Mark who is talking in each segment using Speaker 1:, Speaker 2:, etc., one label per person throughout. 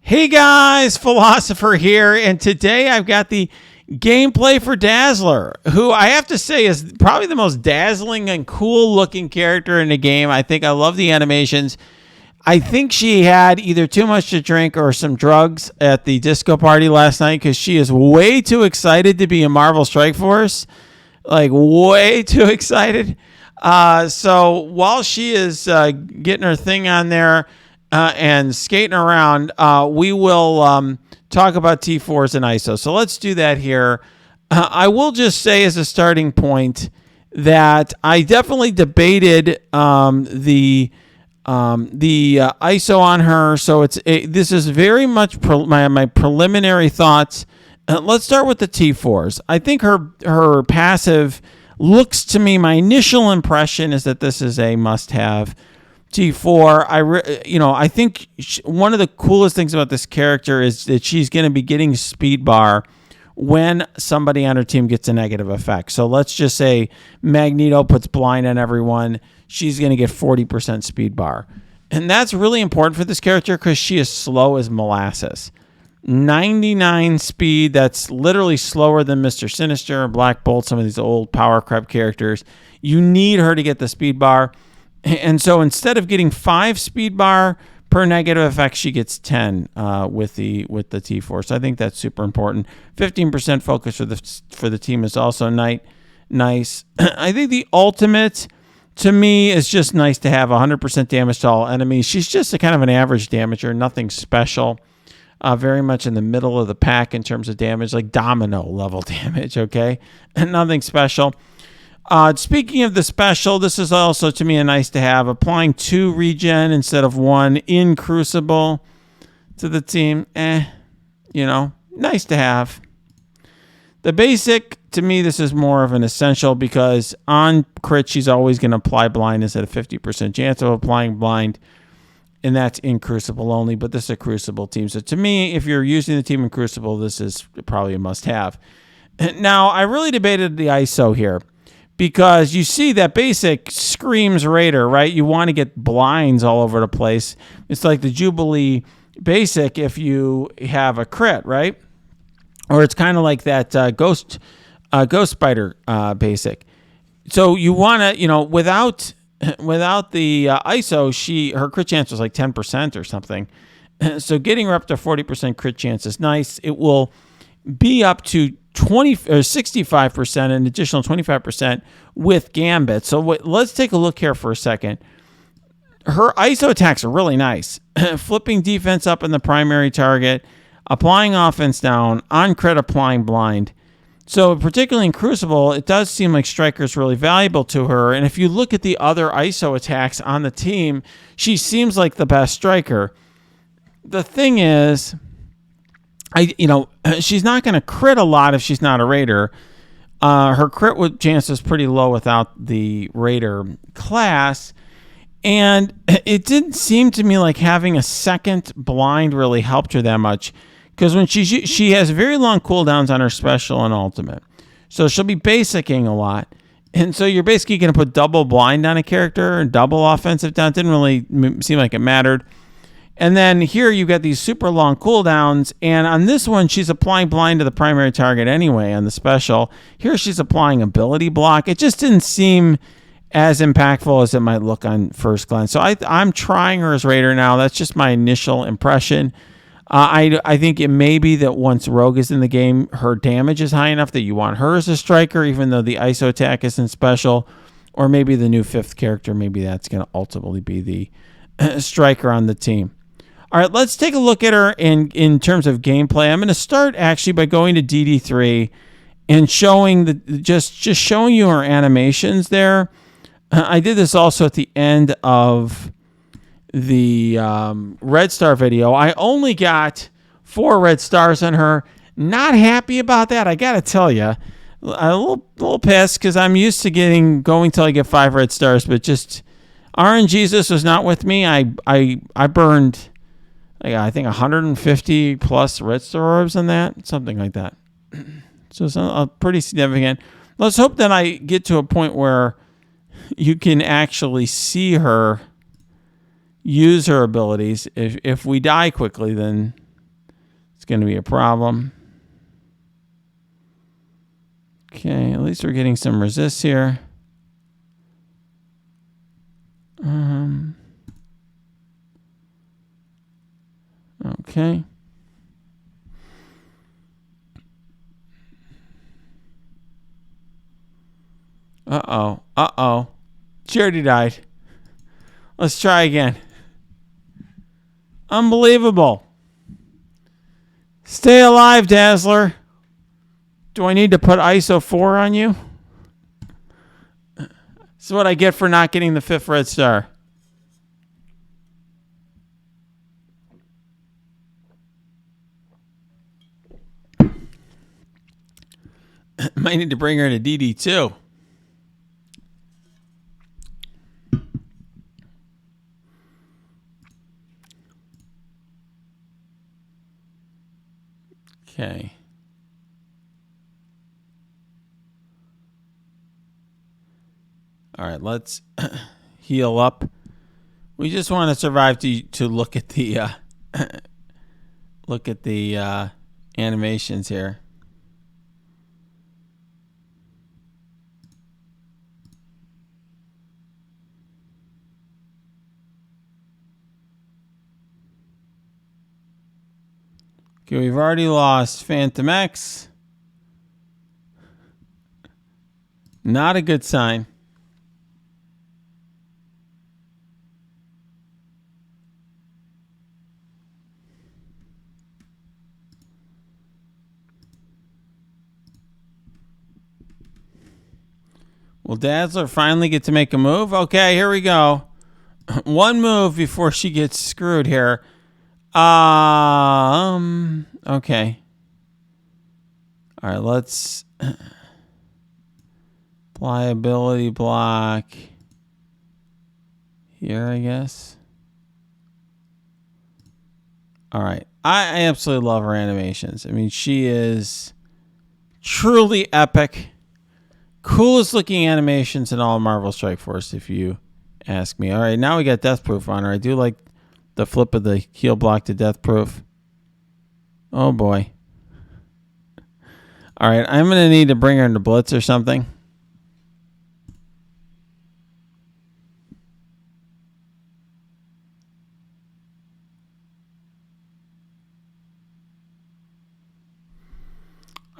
Speaker 1: Hey guys, Philosopher here, and today I've got the gameplay for Dazzler, who I have to say is probably the most dazzling and cool looking character in the game. I think I love the animations. I think she had either too much to drink or some drugs at the disco party last night because she is way too excited to be in Marvel Strike Force. Like, way too excited. So while she is getting her thing on there, and skating around, we will talk about T4s and ISO. So let's do that here. I will just say as a starting point that I definitely debated the ISO on her. So this is very much my preliminary thoughts. Let's start with the T4s. I think her passive looks to me, my initial impression is that this is a must-have. T4, I think one of the coolest things about this character is that she's going to be getting speed bar when somebody on her team gets a negative effect. So let's just say Magneto puts blind on everyone. She's going to get 40% speed bar. And that's really important for this character because she is slow as molasses. 99 speed, that's literally slower than Mr. Sinister, Black Bolt, some of these old power creep characters. You need her to get the speed bar. And so instead of getting 5 speed bar per negative effect, she gets 10 with the T4. So I think that's super important. 15% focus for the team is also nice. I think the ultimate to me is just nice to have 100% damage to all enemies. She's just a kind of an average damager, nothing special. Very much in the middle of the pack in terms of damage, like domino level damage, okay? And nothing special. Speaking of the special, this is also to me a nice to have. Applying 2 regen instead of 1 in Crucible to the team. Nice to have. The basic, to me, this is more of an essential because on crit, she's always going to apply blindness at a 50% chance of applying blind. And that's in Crucible only, but this is a Crucible team. So to me, if you're using the team in Crucible, this is probably a must-have. Now, I really debated the ISO here. Because you see that basic screams Raider, right? You want to get blinds all over the place. It's like the Jubilee basic if you have a crit, right? Or it's kind of like that Ghost Spider basic. So you want to, without the ISO, her crit chance was like 10% or something. So getting her up to 40% crit chance is nice. It will be up to 20 or 65%, an additional 25% with Gambit. So let's take a look here for a second. Her ISO attacks are really nice. Flipping defense up in the primary target, applying offense down, on crit applying blind. So particularly in Crucible, it does seem like Striker is really valuable to her. And if you look at the other ISO attacks on the team, she seems like the best Striker. The thing is, she's not going to crit a lot if she's not a Raider. Her crit chance is pretty low without the Raider class. And it didn't seem to me like having a second blind really helped her that much. Because when she has very long cooldowns on her special and ultimate. So she'll be basicing a lot. And so you're basically going to put double blind on a character and double offensive down. It didn't really seem like it mattered. And then here you got these super long cooldowns. And on this one, she's applying blind to the primary target anyway on the special. Here she's applying ability block. It just didn't seem as impactful as it might look on first glance. So I'm trying her as Raider now. That's just my initial impression. I think it may be that once Rogue is in the game, her damage is high enough that you want her as a Striker, even though the ISO attack isn't special. Or maybe the new 5th character, maybe that's going to ultimately be the Striker on the team. All right, let's take a look at her in terms of gameplay. I'm going to start actually by going to DD3 and showing just showing you her animations there. I did this also at the end of the Red Star video. I only got 4 red stars on her. Not happy about that, I got to tell you. A little pissed because I'm used to going till I get 5 red stars, but just RNGesus was not with me. I burned, I think 150 plus red star orbs on that, something like that. So it's pretty significant. Let's hope that I get to a point where you can actually see her use her abilities. If we die quickly, then going to be a problem. Okay, at least we're getting some resists here. Okay. Uh-oh. Uh-oh. She already died. Let's try again. Unbelievable. Stay alive, Dazzler. Do I need to put ISO 4 on you? This is what I get for not getting the 5th red star. Might need to bring her to DD2. Okay. All right, let's heal up. We just want to survive to look at the animations here. Okay, we've already lost Phantom X. Not a good sign. Will Dazzler finally get to make a move? Okay, here we go. One move before she gets screwed here. Okay. All right, let's viability block here, I guess. All right. I absolutely love her animations. I mean, she is truly epic. Coolest looking animations in all Marvel Strike Force, if you ask me. All right, now we got Death Proof on her. I do like the flip of the heal block to Death Proof. Oh, boy. All right, I'm going to need to bring her into Blitz or something.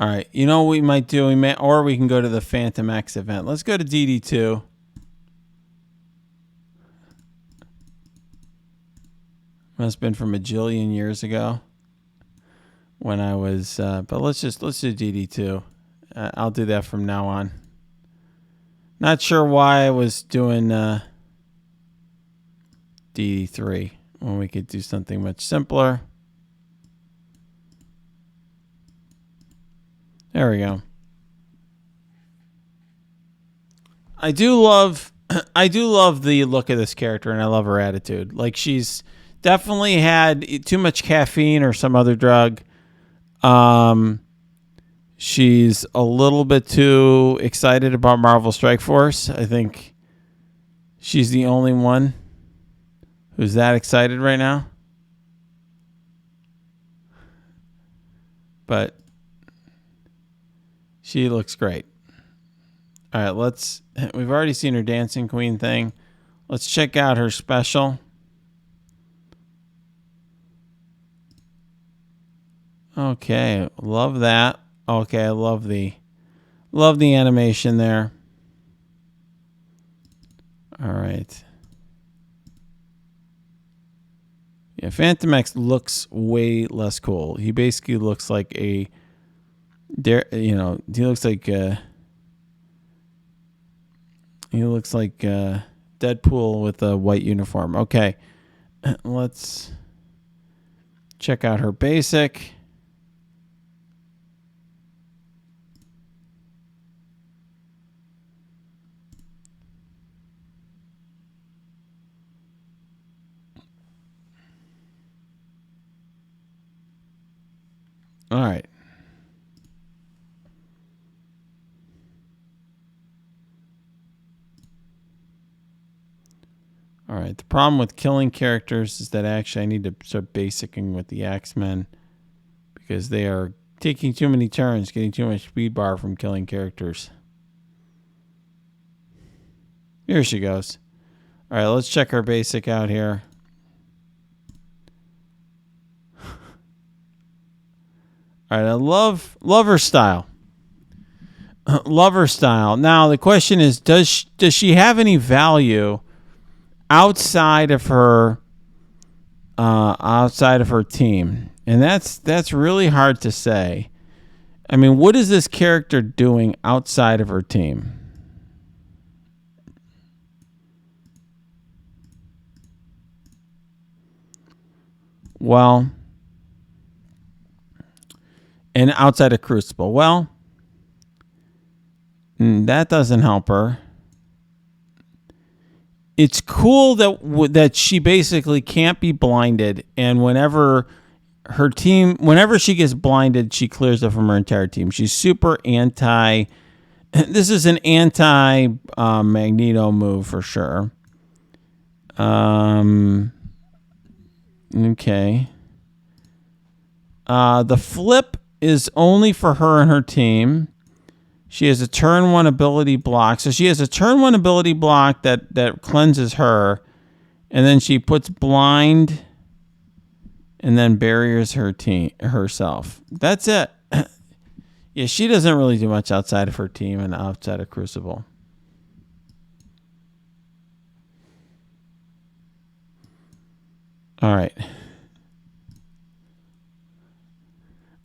Speaker 1: All right, you know what we might do? Or we can go to the Phantom X event. Let's go to DD2. Must have been from a jillion years ago when I was, but let's do DD2. I'll do that from now on. Not sure why I was doing DD3 when we could do something much simpler. There we go. I do love the look of this character, and I love her attitude. Like, she's definitely had too much caffeine or some other drug. She's a little bit too excited about Marvel Strike Force. I think she's the only one who's that excited right now. But she looks great. All right, we've already seen her Dancing Queen thing. Let's check out her special. Okay, love that. Okay, I love the animation there. All right. Yeah, Phantom X looks way less cool. He basically looks like he looks like Deadpool with a white uniform. Okay, let's check out her basic. All right. All right. The problem with killing characters is that actually I need to start basicing with the X-Men because they are taking too many turns, getting too much speed bar from killing characters. Here she goes. All right, let's check her basic out here. All right, I love her style. Love her style. Now the question is, does she have any value outside of her team? And that's really hard to say. I mean, what is this character doing outside of her team? Well, and outside of Crucible. Well, that doesn't help her. It's cool that she basically can't be blinded, and whenever she gets blinded, she clears it from her entire team. She's super anti. This is an anti Magneto move for sure. Okay. The flip is only for her and her team. She has a turn 1 ability block. So she has a turn 1 ability block that cleanses her. And then she puts blind and then barriers herself. That's it. Yeah, she doesn't really do much outside of her team and outside of Crucible. All right.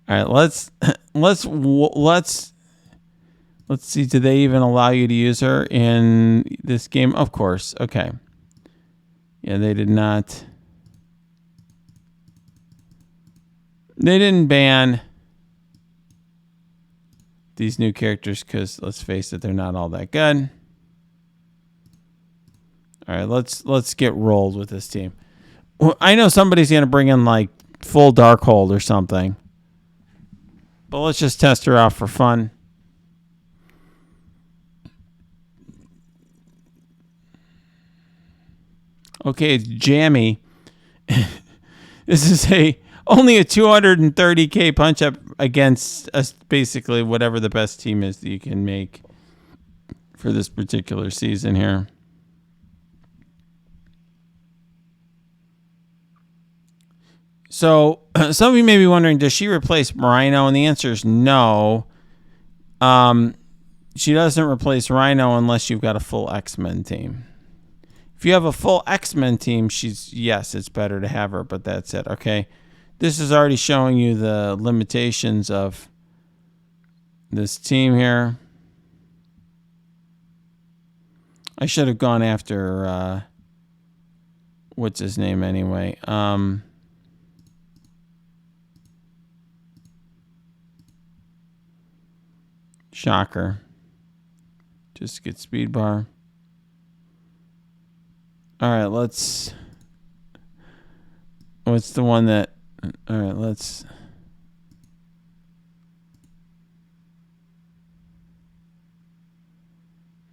Speaker 1: All right, let's see. Do they even allow you to use her in this game? Of course. Okay. Yeah, they did not. They didn't ban these new characters because, let's face it, they're not all that good. All right, let's get rolled with this team. Well, I know somebody's going to bring in like full Darkhold or something. But let's just test her out for fun. Okay, it's Jammy. This is only a 230k punch up against basically whatever the best team is that you can make for this particular season here. So some of you may be wondering, does she replace Rhino? And the answer is no. She doesn't replace Rhino unless you've got a full X-Men team. If you have a full X-Men team, yes, it's better to have her, but that's it. Okay. This is already showing you the limitations of this team here. I should have gone after what's his name anyway? Shocker. Just get speed bar. All right, what's the one that, all right, let's,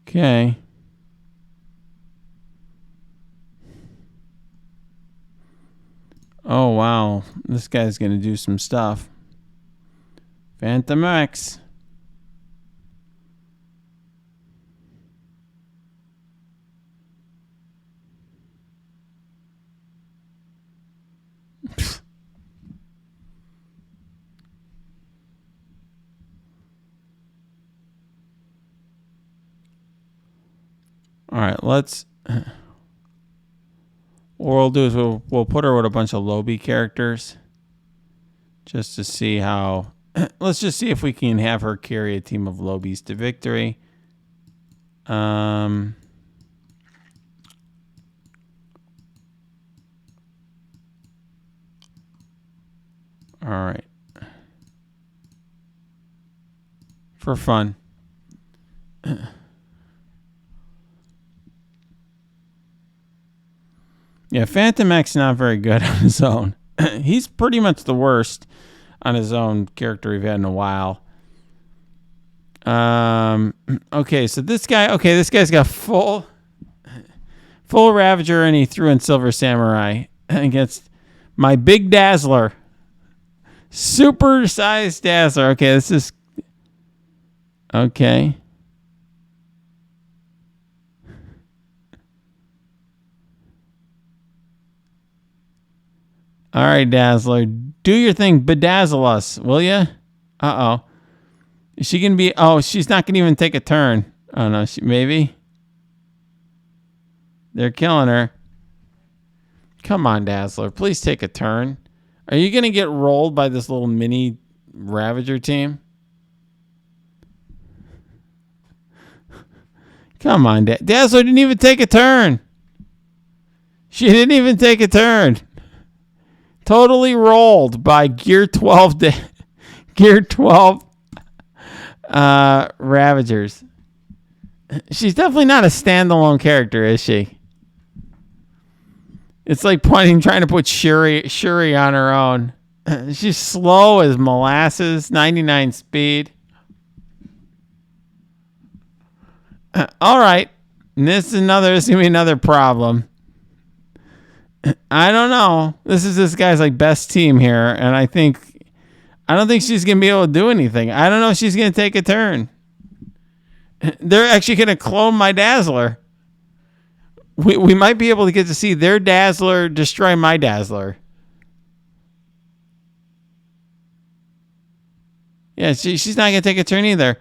Speaker 1: okay. Oh, wow. This guy's going to do some stuff. Phantom X. All right, what we'll do is we'll put her with a bunch of Lobby characters just to see how. Let's just see if we can have her carry a team of Lobies to victory. All right. For fun. Yeah, Phantom X not very good on his own. He's pretty much the worst on his own character we've had in a while. Okay, so this guy's got full Ravager, and he threw in Silver Samurai against my big Dazzler. Super-sized Dazzler. Okay, this is... Okay. All right, Dazzler. Do your thing. Bedazzle us, will ya? Uh-oh. Is she going to be... Oh, she's not going to even take a turn. Oh, no. Maybe? They're killing her. Come on, Dazzler. Please take a turn. Are you going to get rolled by this little mini Ravager team? Come on, Dazzler didn't even take a turn. She didn't even take a turn. Totally rolled by Gear 12 Gear 12 Ravagers. She's definitely not a standalone character, is she? It's like trying to put Shuri on her own. She's slow as molasses, 99 speed. All right. And this is going to be another problem. I don't know. This guy's like best team here, and I don't think she's gonna be able to do anything. I don't know if she's gonna take a turn. They're actually gonna clone my Dazzler. We might be able to get to see their Dazzler destroy my Dazzler. Yeah, she's not gonna take a turn either.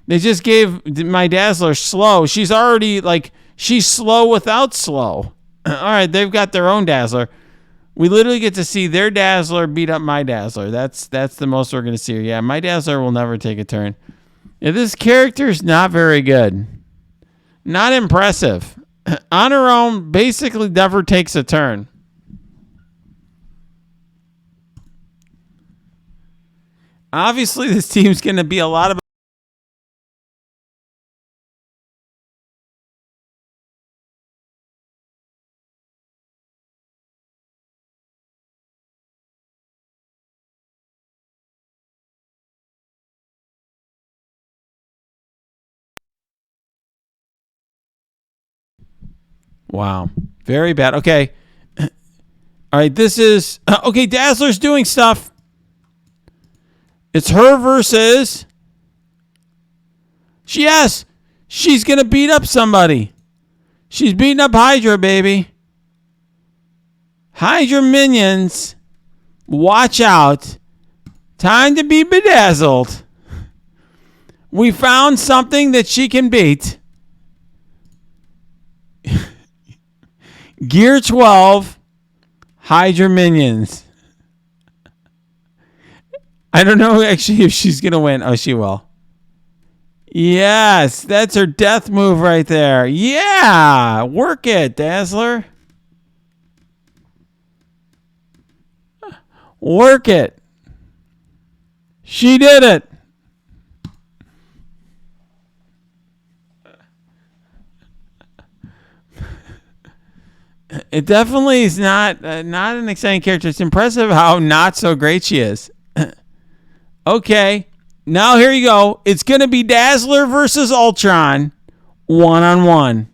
Speaker 1: They just gave my Dazzler slow. She's already she's slow without slow. All right, they've got their own Dazzler. We literally get to see their Dazzler beat up my Dazzler. That's the most we're going to see. Yeah, my Dazzler will never take a turn. Yeah, this character's not very good. Not impressive. On her own, basically never takes a turn. Obviously, this team's going to be a lot of... Wow. Very bad. Okay. All right, this is... okay, Dazzler's doing stuff. It's her versus... Yes! She's going to beat up somebody. She's beating up Hydra, baby. Hydra minions. Watch out. Time to be bedazzled. We found something that she can beat. Gear 12, Hydra minions. I don't know actually if she's going to win. Oh, she will. Yes, that's her death move right there. Yeah, work it, Dazzler. Work it. She did it. It definitely is not an exciting character. It's impressive how not so great she is. Okay, now here you go. It's going to be Dazzler versus Ultron, 1-on-1.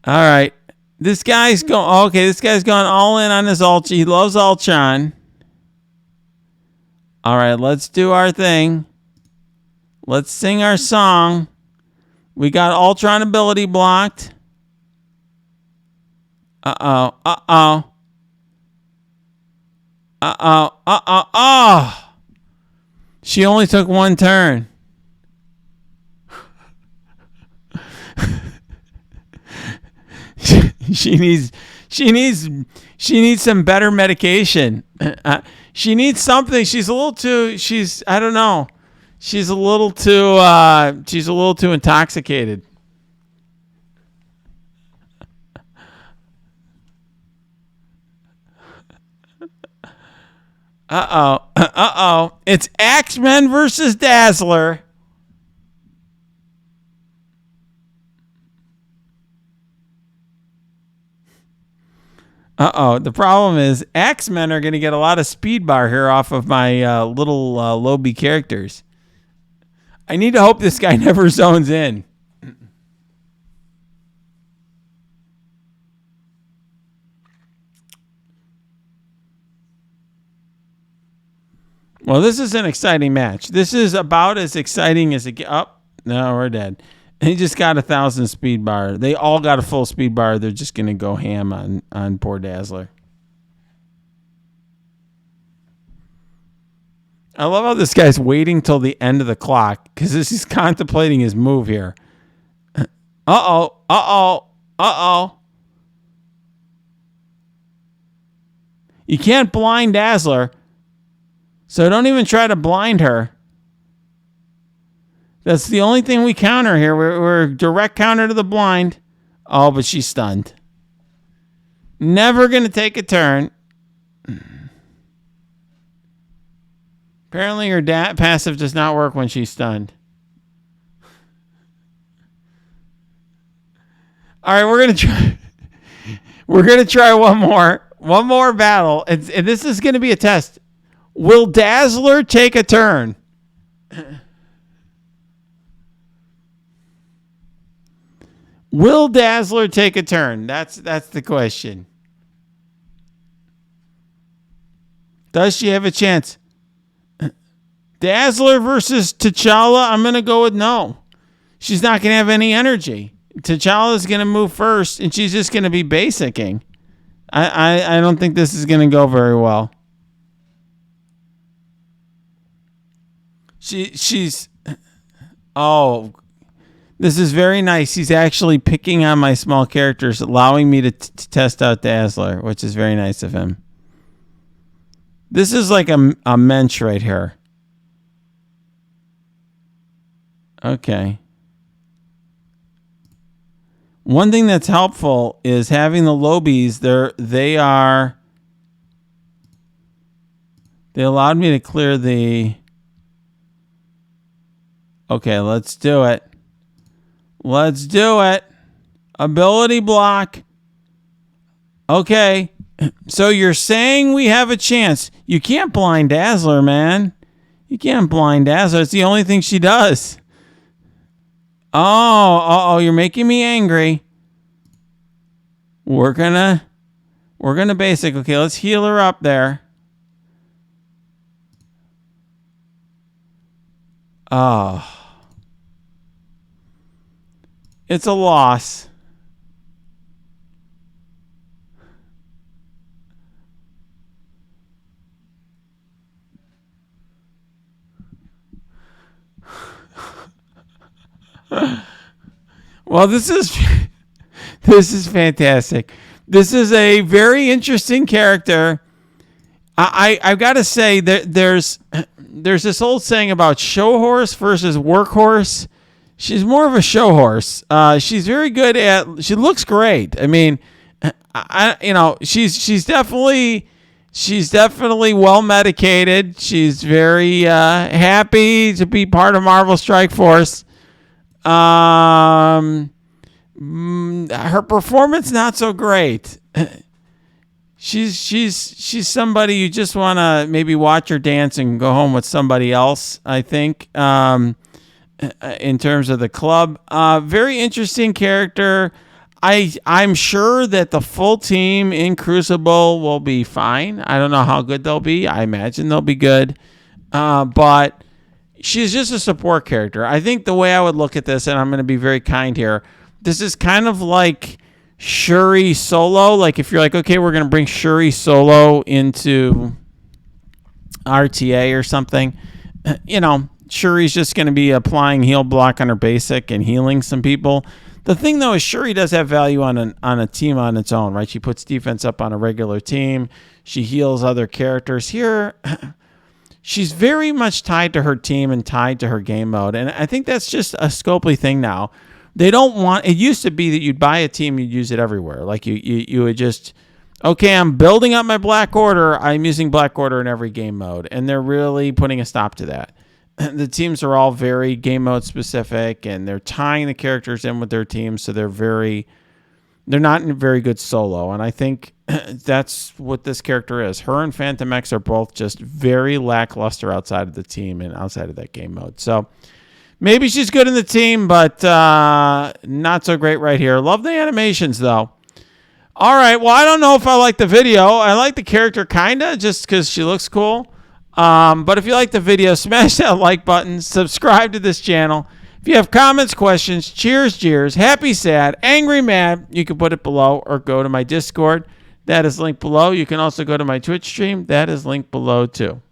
Speaker 1: All right, this guy's going. Okay, this guy's going all in on his Ultron. He loves Ultron. All right, let's do our thing. Let's sing our song. We got Ultron ability blocked. Uh-oh. Uh-oh. Uh-oh. Uh-oh. Oh! She only took one turn. She needs some better medication. She needs something. I don't know. She's a little too intoxicated. Uh-oh. Uh-oh. It's X-Men versus Dazzler. Uh-oh. The problem is X-Men are going to get a lot of speed bar here off of my little Lobby characters. I need to hope this guy never zones in. Well, this is an exciting match. This is about as exciting as it gets. Oh, no, we're dead. He just got 1,000 speed bar. They all got a full speed bar. They're just going to go ham on poor Dazzler. I love how this guy's waiting till the end of the clock because he's contemplating his move here. Uh-oh. Uh-oh. Uh-oh. You can't blind Dazzler, so don't even try to blind her. That's the only thing we counter here. We're direct counter to the blind. Oh, but she's stunned. Never going to take a turn. Apparently her passive does not work when she's stunned. All right, we're going to try. We're going to try one more battle. And this is going to be a test. Will Dazzler take a turn? Will Dazzler take a turn? That's the question. Does she have a chance? Dazzler versus T'Challa, I'm going to go with no. She's not going to have any energy. T'Challa's going to move first, and she's just going to be basicking. I don't think this is going to go very well. She's... Oh... This is very nice. He's actually picking on my small characters, allowing me to test out Dazzler, which is very nice of him. This is like a mensch right here. Okay. One thing that's helpful is having the lobies. They allowed me to clear the... Okay, let's do it. Let's do it. Ability block. Okay. So you're saying we have a chance. You can't blind Dazzler, man. You can't blind Dazzler. It's the only thing she does. Oh, you're making me angry. We're gonna basic. Okay, let's heal her up there. Oh. It's a loss. Well, this is fantastic. This is a very interesting character. I've got to say that there's this old saying about show horse versus workhorse. She's more of a show horse. She's very good at. She looks great. I mean, she's definitely well medicated. She's very happy to be part of Marvel Strike Force. Her performance not so great. She's somebody you just want to maybe watch her dance and go home with somebody else. I think. In terms of the club, very interesting character. I'm sure that the full team in Crucible will be fine. I don't know how good they'll be. I imagine they'll be good. But she's just a support character. I think the way I would look at this, and I'm going to be very kind here, this is kind of like Shuri Solo. Like if you're like, okay, we're going to bring Shuri Solo into RTA or something, Shuri's just going to be applying heal block on her basic and healing some people. The thing, though, is Shuri does have value on a team on its own, right? She puts defense up on a regular team. She heals other characters. Here, she's very much tied to her team and tied to her game mode. And I think that's just a Scopely thing now. They don't want... It used to be that you'd buy a team, you'd use it everywhere. Like you would just... Okay, I'm building up my Black Order. I'm using Black Order in every game mode. And they're really putting a stop to that. The teams are all very game mode specific, and they're tying the characters in with their teams, so they're not very good solo. And I think that's what this character is. Her and Phantom X are both just very lackluster outside of the team and outside of that game mode. So maybe she's good in the team, but not so great right here. Love the animations, though. All right, well, I don't know if I like the video. I like the character kind of just because she looks cool. But if you like the video, smash that like button, subscribe to this channel. If you have comments, questions, cheers, jeers, happy, sad, angry, mad, you can put it below or go to my Discord. That is linked below. You can also go to my Twitch stream. That is linked below too.